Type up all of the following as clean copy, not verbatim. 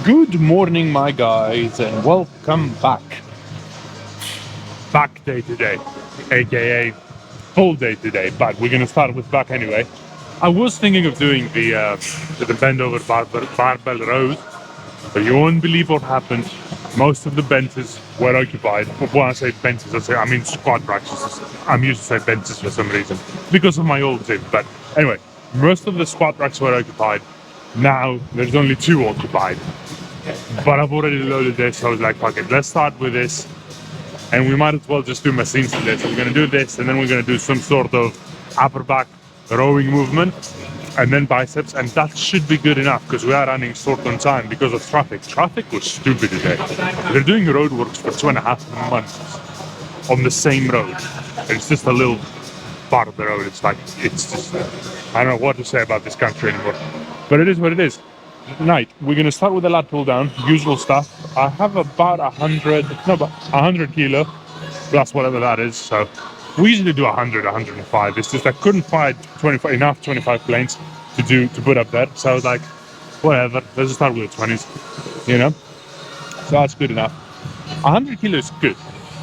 Good morning, my guys, and welcome back. Back day today, aka full day today, but we're gonna start with back anyway. I was thinking of doing the bend over barbell rows, but you won't believe what happened. Most of the benches were occupied. When I say benches, I mean squat racks. I'm used to say benches for some reason because of my old gym. But anyway, most of the squat racks were occupied. Now there's only 2 occupied. But I've already loaded this, so I was like, fuck it, let's start with this. And we might as well just do machines today. So we're gonna do this, and then we're gonna do some sort of upper back rowing movement, and then biceps, and that should be good enough because we are running short on time because of traffic. Traffic was stupid today. They're doing roadworks for 2.5 months on the same road. It's just a little part of the road. It's just, I don't know what to say about this country anymore. But it is what it is. Right, we're gonna start with the lat pull down, usual stuff. I have about 100 kilo plus whatever that is. So we usually do 100, 105. It's just I couldn't find 25 planes to put up there. So I was like, whatever, let's just start with the 20s, you know? So that's good enough. 100 kilo is good.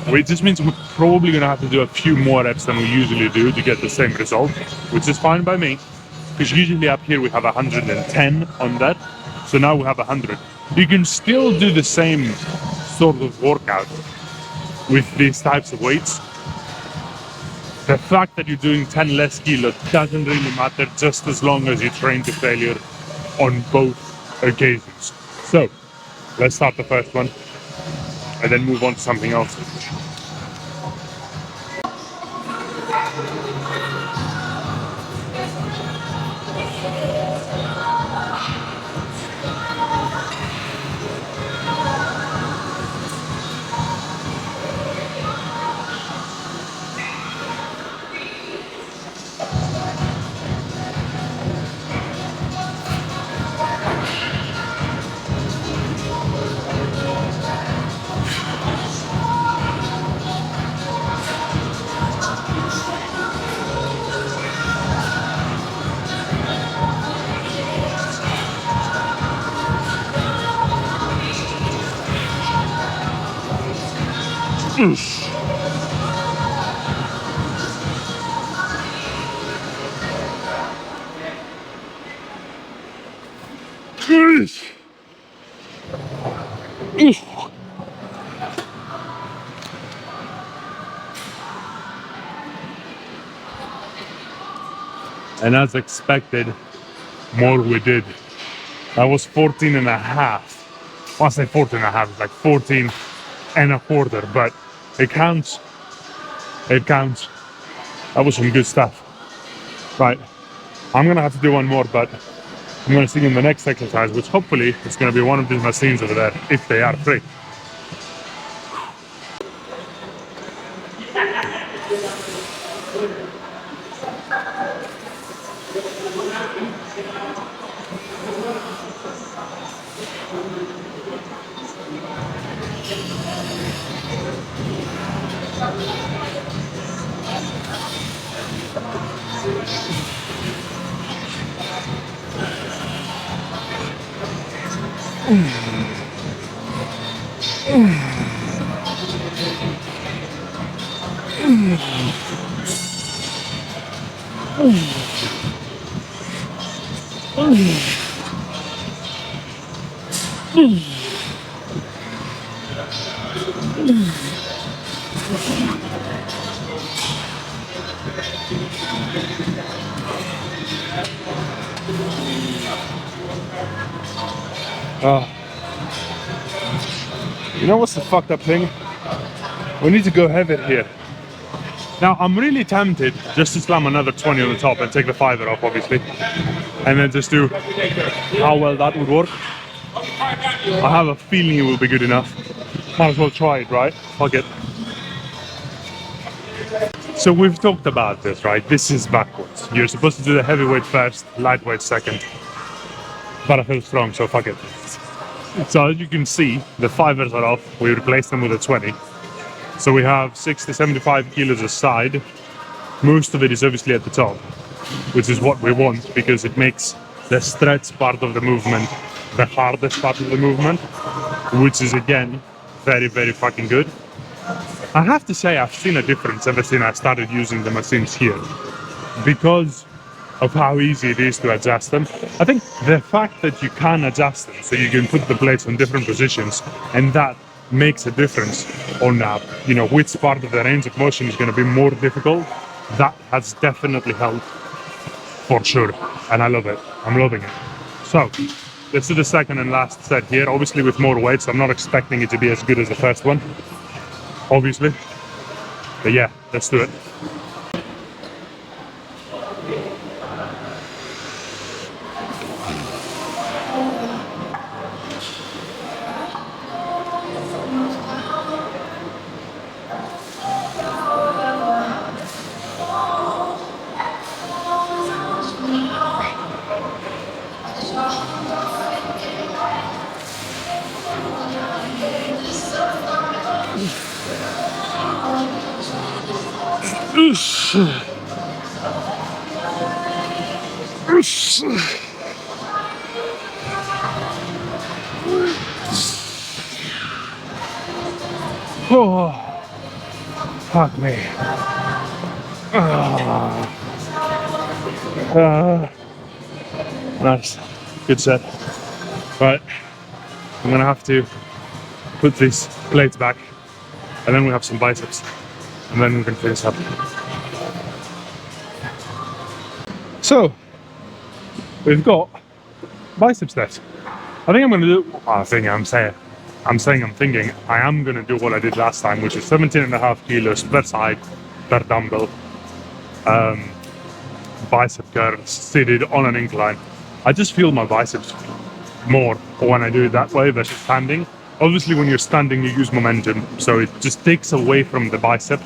It just means we're probably gonna have to do a few more reps than we usually do to get the same result, which is fine by me. Because usually up here we have 110 on that. So now we have 100. You can still do the same sort of workout with these types of weights. The fact that you're doing 10 less kilo doesn't really matter, just as long as you train to failure on both occasions. So let's start the first one and then move on to something else. And as expected, more we did. That was 14 and a half. Well, I say 14 and a half, it's like 14 and a quarter, but it counts. It counts. That was some good stuff. Right, I'm gonna have to do one more, but I'm gonna see you in the next exercise, which hopefully is gonna be one of these machines over there, if they are free. You know what's the fucked up thing? We need to go heavy here. Now I'm really tempted just to slam another 20 on the top and take the 5er off, obviously, and then just do how well that would work. I have a feeling it will be good enough. Might as well try it, right? Fuck it. So we've talked about this, right? This is backwards. You're supposed to do the heavyweight first, lightweight second. But I feel strong, so fuck it. So as you can see, the 5ers are off. We replaced them with a 20. So we have 60, 75 kilos aside. Most of it is obviously at the top, which is what we want because it makes the stretch part of the movement the hardest part of the movement, which is again very, very fucking good. I have to say I've seen a difference ever since I started using the machines here because of how easy it is to adjust them. I think the fact that you can adjust them, so you can put the plates on different positions, and that makes a difference on which part of the range of motion is going to be more difficult, that has definitely helped for sure, and I love it. I'm loving it. So let's do the second and last set here, obviously with more weight, so I'm not expecting it to be as good as the first one, obviously, but yeah, let's do it. Oh, fuck me. Nice, good set. Right, I'm gonna have to put these plates back, and then we have some biceps, and then we can finish up. So, we've got biceps test. I think I'm gonna do, I am gonna do what I did last time, which is 17.5 kilos per side, per dumbbell, bicep curls, seated on an incline. I just feel my biceps more when I do it that way versus standing. Obviously when you're standing you use momentum, so it just takes away from the bicep.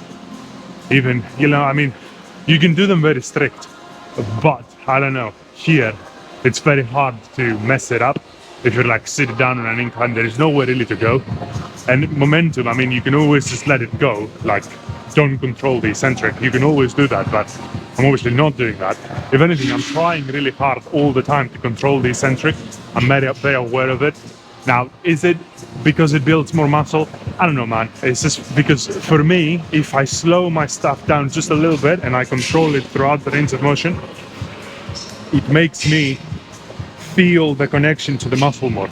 Even, you can do them very strict, but I don't know, here it's very hard to mess it up. If you're like sitting down on an incline, there is nowhere really to go. And momentum, you can always just let it go, like don't control the eccentric. You can always do that, but I'm obviously not doing that. If anything, I'm trying really hard all the time to control the eccentric. I'm very aware of it. Now, is it because it builds more muscle? I don't know, man. It's just because for me, if I slow my stuff down just a little bit and I control it throughout the range of motion, it makes me feel the connection to the muscle more.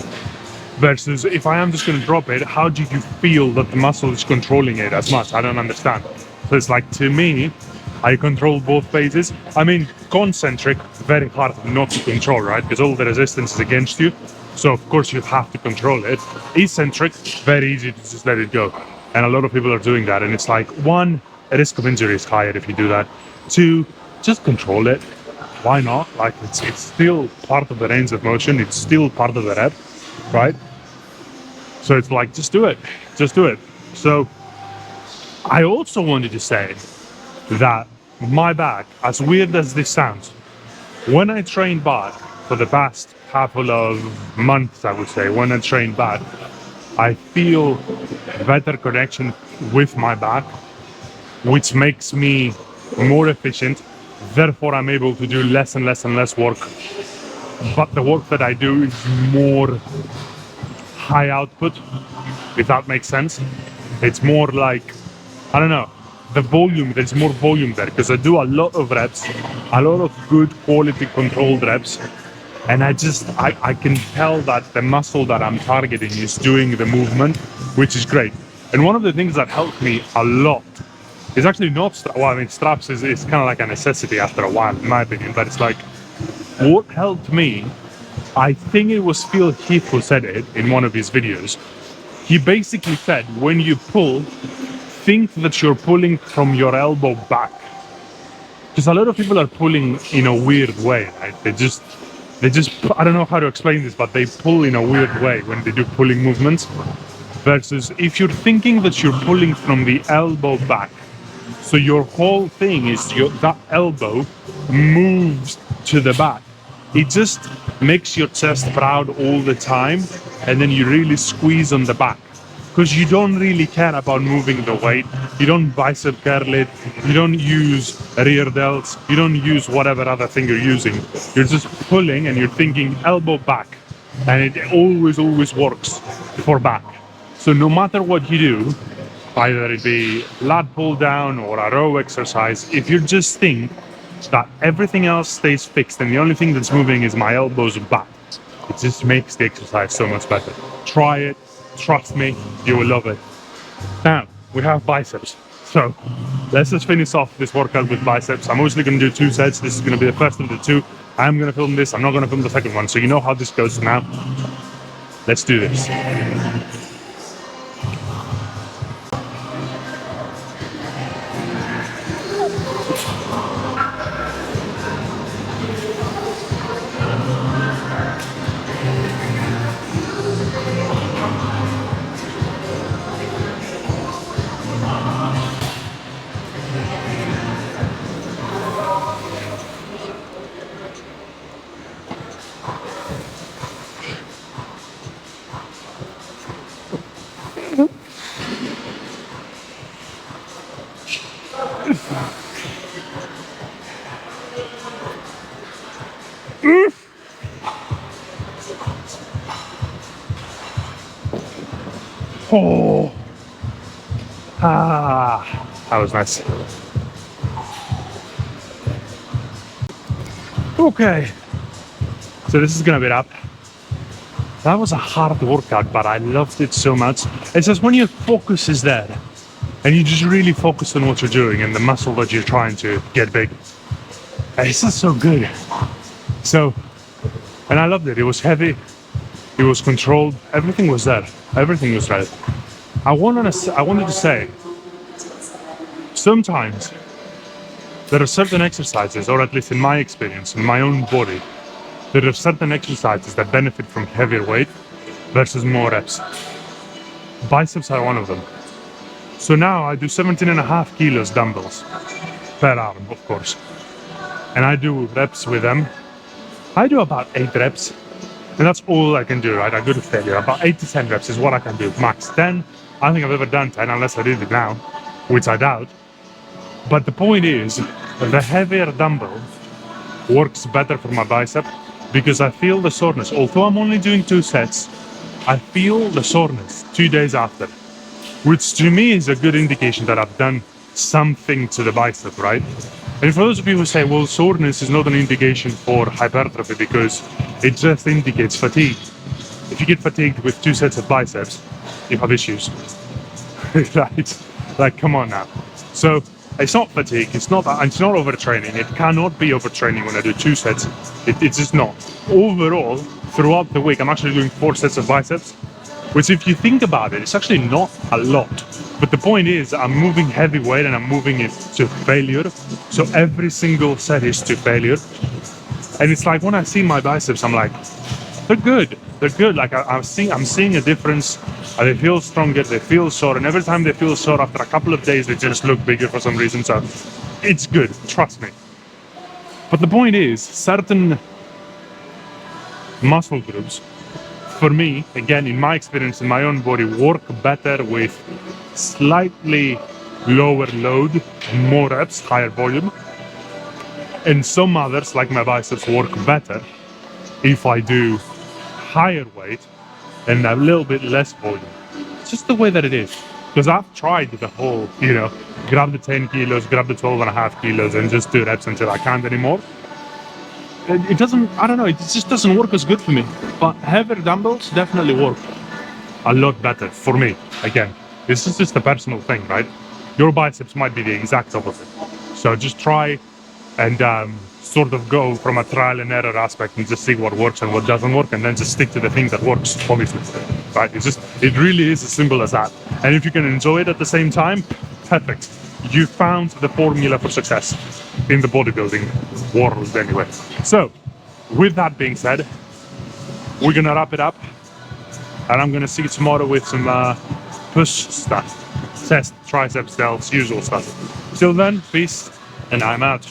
Versus if I am just going to drop it, how do you feel that the muscle is controlling it as much? I don't understand. So it's like, to me, I control both phases. Concentric, very hard not to control, right? Because all the resistance is against you. So of course you have to control it. Eccentric, very easy to just let it go. And a lot of people are doing that. And it's like, one, the risk of injury is higher if you do that. Two, just control it. Why not? Like it's still part of the range of motion. It's still part of the rep, right? So it's like, just do it. So I also wanted to say that my back, as weird as this sounds, when I train back for the past couple of months, I would say, when I train back, I feel better connection with my back, which makes me more efficient. Therefore, I'm able to do less and less work. But the work that I do is more high output, if that makes sense. It's more like, I don't know, the volume, there's more volume there because I do a lot of reps, a lot of good quality controlled reps. And I can tell that the muscle that I'm targeting is doing the movement, which is great. And one of the things that helped me a lot is actually not, straps is kind of like a necessity after a while, in my opinion, but it's like, what helped me, I think it was Phil Heath who said it in one of his videos. He basically said, when you pull, think that you're pulling from your elbow back. Because a lot of people are pulling in a weird way, right? They just, I don't know how to explain this, but they pull in a weird way when they do pulling movements. Versus if you're thinking that you're pulling from the elbow back, so your whole thing is that elbow moves to the back. It just makes your chest proud all the time, and then you really squeeze on the back. because you don't really care about moving the weight. You don't bicep curl it, you don't use rear delts, you don't use whatever other thing you're using. You're just pulling and you're thinking elbow back, and it always works for back. So no matter what you do, either it be lat pull down or a row exercise, if you just think that everything else stays fixed and the only thing that's moving is my elbows back, it just makes the exercise so much better. Try it, trust me, you will love it. Now, we have biceps. So let's just finish off this workout with biceps. I'm obviously going to do 2 sets. This is going to be the first of the 2. I'm going to film this. I'm not going to film the second one. So you know how this goes now. Let's do this. Oh, that was nice. Okay, so this is gonna be up. That was a hard workout, but I loved it so much. It's just when your focus is there and you just really focus on what you're doing and the muscle that you're trying to get big. It's just so good. So, and I loved it. It was heavy, it was controlled, everything was there. Everything was right. I wanted to say, sometimes there are certain exercises, or at least in my experience, in my own body, there are certain exercises that benefit from heavier weight versus more reps. Biceps are one of them. So now I do 17.5 kilos dumbbells per arm, of course. And I do reps with them. I do about 8 reps. And that's all I can do, right? I go to failure. About 8 to 10 reps is what I can do. Max 10. I don't think I've ever done 10 unless I did it now, which I doubt. But the point is, the heavier dumbbell works better for my bicep because I feel the soreness. Although I'm only doing 2 sets, I feel the soreness 2 days after, which to me is a good indication that I've done something to the bicep, right? And for those of you who say, well, soreness is not an indication for hypertrophy because it just indicates fatigue. If you get fatigued with 2 sets of biceps, you have issues. Right? Like, come on now. So it's not fatigue, it's not overtraining. It cannot be overtraining when I do 2 sets. It's just not. Overall, throughout the week, I'm actually doing 4 sets of biceps, which if you think about it, it's actually not a lot. But the point is, I'm moving heavy weight and I'm moving it to failure. So every single set is to failure. And it's like when I see my biceps, I'm like, they're good. They're good. Like I'm seeing a difference. They feel stronger, they feel sore. And every time they feel sore, after a couple of days, they just look bigger for some reason. So it's good, trust me. But the point is, certain muscle groups, for me, again, in my experience, in my own body, work better with slightly lower load, more reps, higher volume. And some others, like my biceps, work better if I do higher weight and a little bit less volume. It's just the way that it is. Because I've tried the whole, grab the 10 kilos, grab the 12.5 kilos and just do reps until I can't anymore. It doesn't, I don't know, it just doesn't work as good for me. But heavier dumbbells definitely work a lot better for me. Again, this is just a personal thing, right? Your biceps might be the exact opposite. So just try and sort of go from a trial and error aspect and just see what works and what doesn't work, and then just stick to the thing that works, obviously, right? It really is as simple as that. And if you can enjoy it at the same time, perfect. You found the formula for success in the bodybuilding world anyway. So, with that being said, we're gonna wrap it up, and I'm gonna see you tomorrow with some push stuff, chest, triceps, delts, usual stuff. Till then, peace, and I'm out.